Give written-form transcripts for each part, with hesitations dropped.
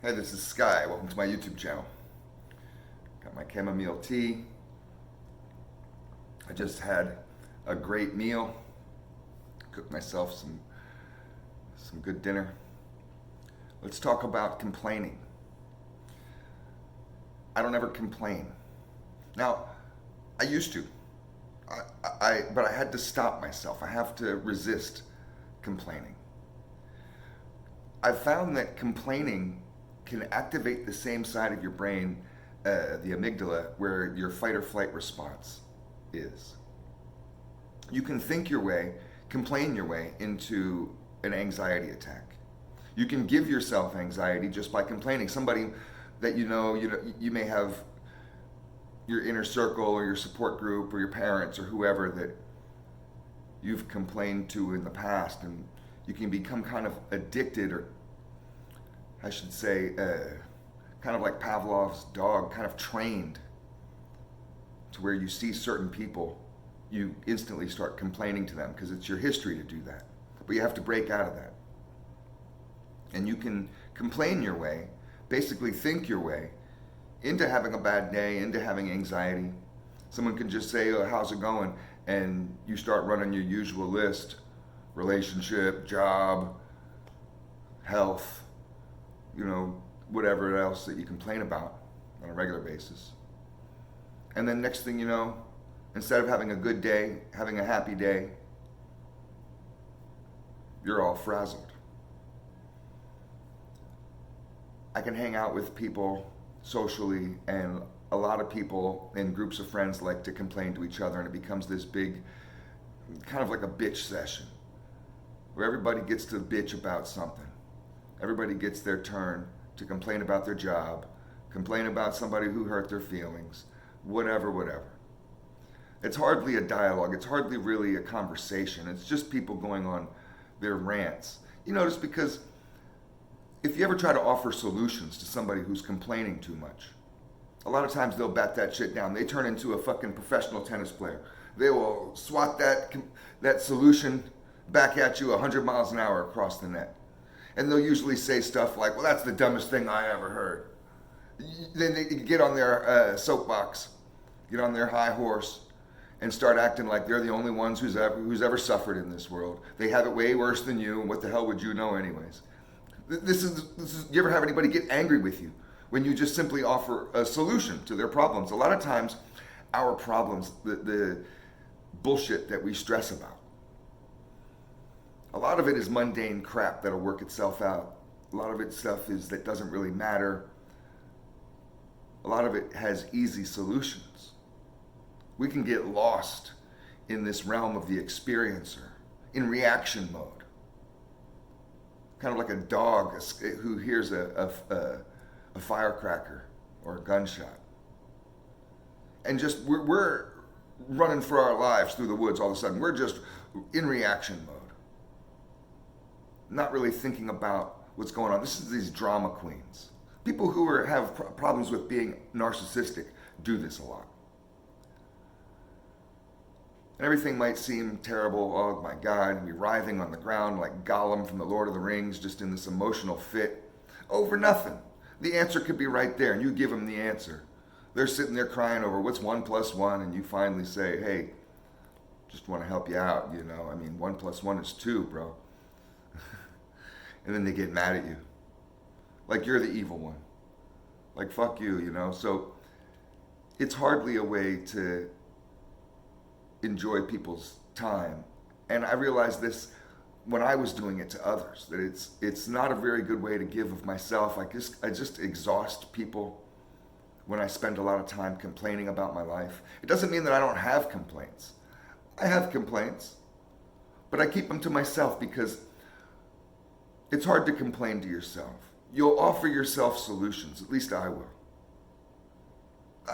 Hey, this is Sky. Welcome to my YouTube channel. Got my chamomile tea. I just had a great meal. Cooked myself some good dinner. Let's talk about complaining. I don't ever complain. Now, I used to. But I had to stop myself. I have to resist complaining. I found that complaining can activate the same side of your brain, the amygdala, where your fight or flight response is. You can think your way, complain your way into an anxiety attack. You can give yourself anxiety just by complaining. Somebody that you may have your inner circle or your support group or your parents or whoever that you've complained to in the past, and you can become kind of addicted, or I should say, kind of like Pavlov's dog, kind of trained to where you see certain people, you instantly start complaining to them because it's your history to do that. But you have to break out of that. And you can complain your way, basically think your way, into having a bad day, into having anxiety. Someone can just say, "Oh, how's it going?" And you start running your usual list: relationship, job, health, whatever else that you complain about on a regular basis. And then next thing you know, instead of having a good day, having a happy day, you're all frazzled. I can hang out with people socially, and a lot of people in groups of friends like to complain to each other, and it becomes this big, kind of like a bitch session, where everybody gets to bitch about something. Everybody gets their turn to complain about their job, complain about somebody who hurt their feelings, whatever. It's hardly a dialogue. It's hardly really a conversation. It's just people going on their rants. You notice, because if you ever try to offer solutions to somebody who's complaining too much, a lot of times they'll bat that shit down. They turn into a fucking professional tennis player. They will swat that solution back at you 100 miles an hour across the net. And they'll usually say stuff like, "Well, that's the dumbest thing I ever heard." Then they get on their soapbox, get on their high horse, and start acting like they're the only ones who's ever suffered in this world. They have it way worse than you, and what the hell would you know anyways? This is. You ever have anybody get angry with you when you just simply offer a solution to their problems? A lot of times, our problems, the bullshit that we stress about, a lot of it is mundane crap that'll work itself out. A lot of it stuff that doesn't really matter. A lot of it has easy solutions. We can get lost in this realm of the experiencer, in reaction mode. Kind of like a dog who hears a firecracker or a gunshot. And just, we're running for our lives through the woods all of a sudden. We're just in reaction mode. Not really thinking about what's going on. This is these drama queens. People who have problems with being narcissistic do this a lot. And everything might seem terrible. Oh my God, we're writhing on the ground like Gollum from the Lord of the Rings, just in this emotional fit over nothing. The answer could be right there, and you give them the answer. They're sitting there crying over what's 1 + 1, and you finally say, "Hey, just want to help you out, 1 + 1 is 2, bro." And then they get mad at you. Like you're the evil one. Like, fuck you, So it's hardly a way to enjoy people's time. And I realized this when I was doing it to others, that it's not a very good way to give of myself. I just exhaust people when I spend a lot of time complaining about my life. It doesn't mean that I don't have complaints. I have complaints, but I keep them to myself, because it's hard to complain to yourself. You'll offer yourself solutions, at least I will.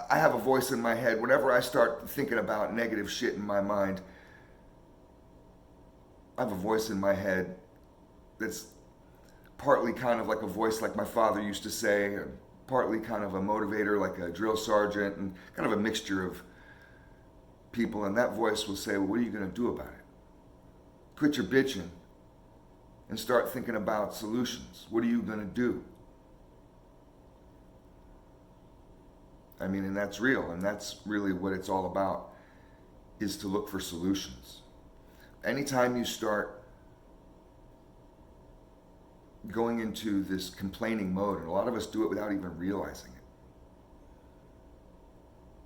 I have a voice in my head. Whenever I start thinking about negative shit in my mind, I have a voice in my head that's partly kind of like a voice like my father used to say, and partly kind of a motivator like a drill sergeant, and kind of a mixture of people. And that voice will say, "Well, what are you going to do about it? Quit your bitching and start thinking about solutions. What are you going to do?" I mean, and that's real, and that's really what it's all about, is to look for solutions. Anytime you start going into this complaining mode, and a lot of us do it without even realizing it,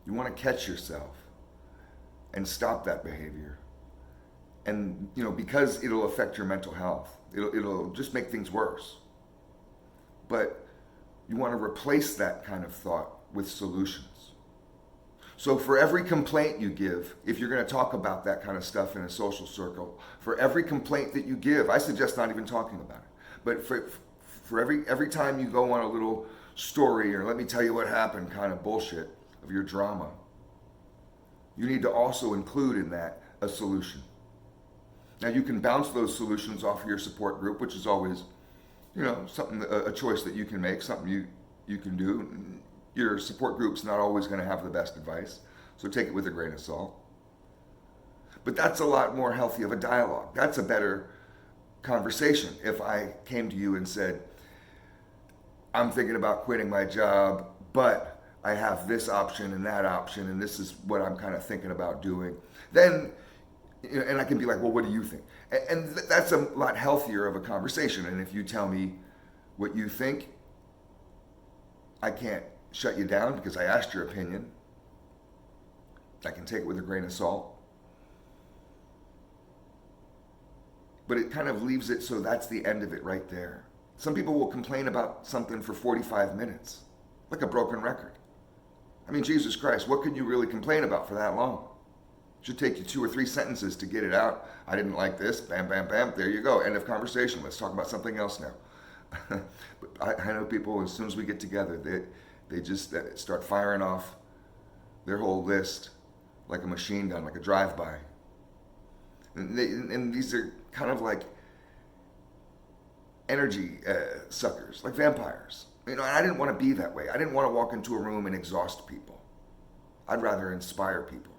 you want to catch yourself and stop that behavior. And, because it'll affect your mental health, it'll just make things worse. But you want to replace that kind of thought with solutions. So for every complaint you give, if you're going to talk about that kind of stuff in a social circle, for every complaint that you give, I suggest not even talking about it. But for every time you go on a little story, or let me tell you what happened kind of bullshit of your drama, you need to also include in that a solution. Now you can bounce those solutions off of your support group, which is always, something, a choice that you can make, something you can do. Your support group's not always going to have the best advice, so take it with a grain of salt. But that's a lot more healthy of a dialogue. That's a better conversation. If I came to you and said, I'm thinking about quitting my job, but I have this option and that option, and this is what I'm kind of thinking about doing, then, and I can be like, well, what do you think? And that's a lot healthier of a conversation. And if you tell me what you think, I can't shut you down because I asked your opinion. I can take it with a grain of salt. But it kind of leaves it so that's the end of it right there. Some people will complain about something for 45 minutes, like a broken record. I mean, Jesus Christ, what could you really complain about for that long? It should take you 2 or 3 sentences to get it out. I didn't like this, bam, bam, bam, there you go, end of conversation. Let's talk about something else now. But I know people, as soon as we get together, they just start firing off their whole list like a machine gun, like a drive-by. And these are kind of like energy suckers, like vampires. I didn't want to be that way. I didn't want to walk into a room and exhaust people. I'd rather inspire people.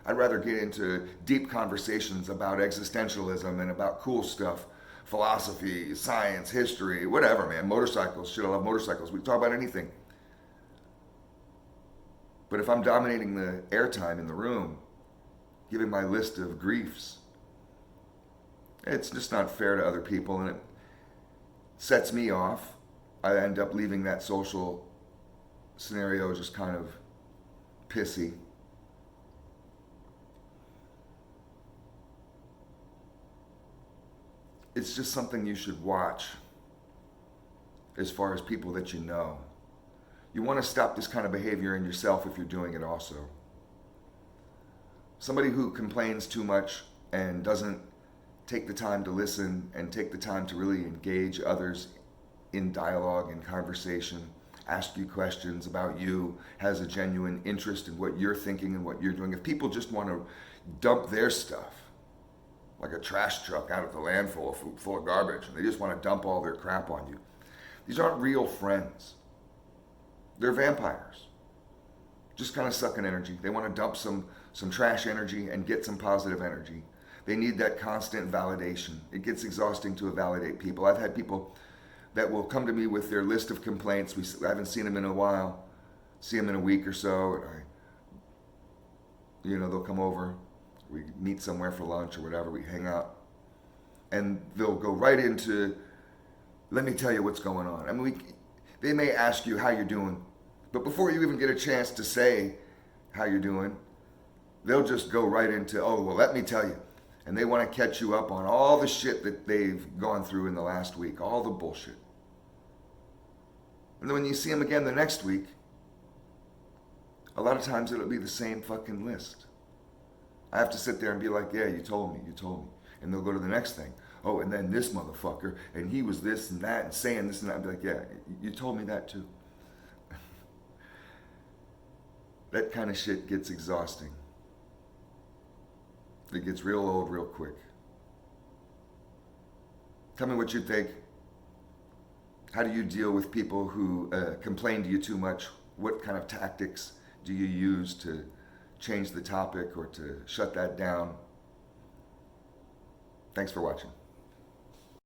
I'd rather get into deep conversations about existentialism and about cool stuff, philosophy, science, history, whatever, man. Motorcycles, shit, I love motorcycles. We can talk about anything. But if I'm dominating the airtime in the room, giving my list of griefs, it's just not fair to other people, and it sets me off. I end up leaving that social scenario just kind of pissy. It's just something you should watch as far as people that you know. You want to stop this kind of behavior in yourself if you're doing it also. Somebody who complains too much and doesn't take the time to listen and take the time to really engage others in dialogue and conversation, ask you questions about you, has a genuine interest in what you're thinking and what you're doing. If people just want to dump their stuff, like a trash truck out of the landfill full of garbage, and they just want to dump all their crap on you, these aren't real friends. They're vampires. Just kind of sucking energy. They want to dump some trash energy and get some positive energy. They need that constant validation. It gets exhausting to validate people. I've had people that will come to me with their list of complaints. I haven't seen them in a while. See them in a week or so. And they'll come over. We meet somewhere for lunch or whatever. We hang out. And they'll go right into, let me tell you what's going on. I mean, they may ask you how you're doing. But before you even get a chance to say how you're doing, they'll just go right into, oh, well, let me tell you. And they want to catch you up on all the shit that they've gone through in the last week, all the bullshit. And then when you see them again the next week, a lot of times it'll be the same fucking list. I have to sit there and be like, yeah, you told me. And they'll go to the next thing. Oh, and then this motherfucker, and he was this and that, and saying this and that. I'll be like, yeah, you told me that too. That kind of shit gets exhausting. It gets real old real quick. Tell me what you think. How do you deal with people who complain to you too much? What kind of tactics do you use to change the topic or to shut that down? Thanks for watching.